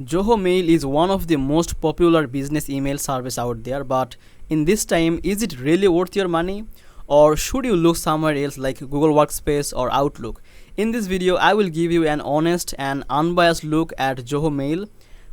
Zoho Mail is one of the most popular business email service out there, but in this time, is it really worth your money? Or should you look somewhere else like Google Workspace or Outlook? In this video, I will give you an honest and unbiased look at Zoho Mail,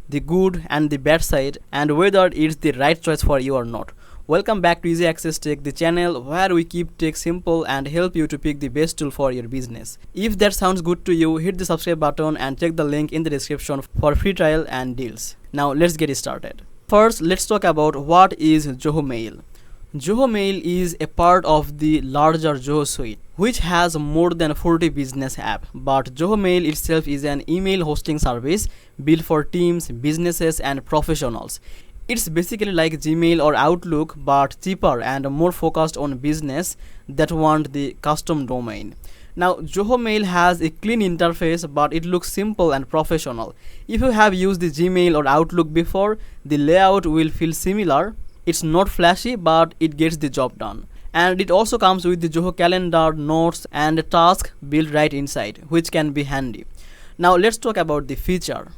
the good and the bad side, and whether it's the right choice for you or not. Welcome back to Easy Access Tech, the channel where we keep tech simple and help you to pick the best tool for your business. If that sounds good to you, hit the subscribe button and check the link in the description for free trial and deals. Now let's get started. First, let's talk about what is Zoho Mail. Zoho Mail is a part of the larger Zoho suite, which has more than 40 business apps. But Zoho Mail itself is an email hosting service built for teams, businesses, and professionals. It's basically like Gmail or Outlook, but cheaper and more focused on business that want the custom domain. Now, Zoho Mail has a clean interface, but it looks simple and professional. If you have used the Gmail or Outlook before, the layout will feel similar. It's not flashy, but it gets the job done. And it also comes with the Zoho calendar, notes, and a task built right inside, which can be handy. Now, let's talk about the feature.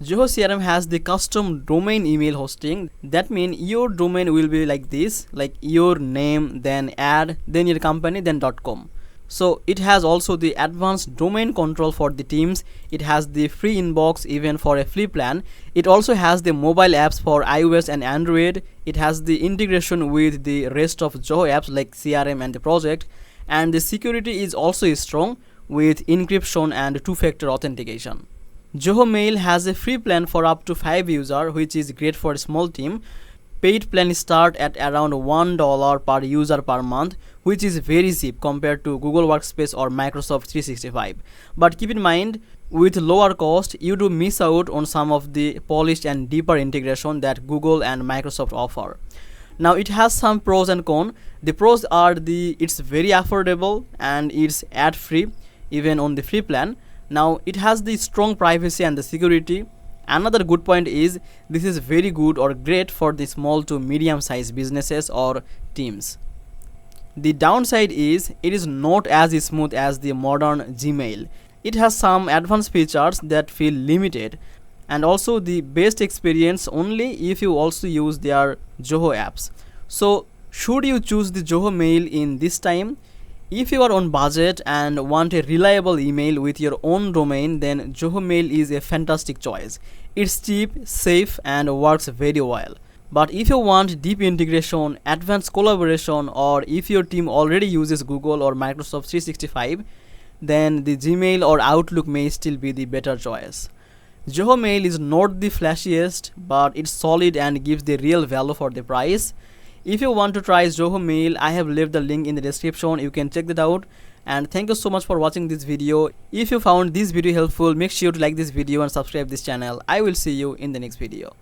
Zoho CRM has the custom domain email hosting. That means your domain will be like this, like your name, then ad, then your company, then .com. So it has also the advanced domain control for the teams. It has the free inbox even for a free plan. It also has the mobile apps for iOS and Android. It has the integration with the rest of Zoho apps like CRM and the project. And the security is also strong with encryption and two-factor authentication. Zoho Mail has a free plan for up to 5 users, which is great for a small team. Paid plans start at around $1 per user per month, which is very cheap compared to Google Workspace or Microsoft 365. But keep in mind, with lower cost, you do miss out on some of the polished and deeper integration that Google and Microsoft offer. Now it has some pros and cons. The pros are it's very affordable and it's ad free even on the free plan. Now it has the strong privacy and the security. Another good point is this is very good or great for the small to medium sized businesses or teams. The downside is it is not as smooth as the modern Gmail. It has some advanced features that feel limited, and also the best experience only if you also use their Zoho apps. So should you choose the Zoho Mail in this time? If you are on budget and want a reliable email with your own domain, then Zoho Mail is a fantastic choice. It's cheap, safe, and works very well. But if you want deep integration, advanced collaboration, or if your team already uses Google or Microsoft 365, then the Gmail or Outlook may still be the better choice. Zoho Mail is not the flashiest, but it's solid and gives the real value for the price. If you want to try Zoho Mail, I have left the link in the description. You can check that out. And thank you so much for watching this video. If you found this video helpful, make sure to like this video and subscribe this channel. I will see you in the next video.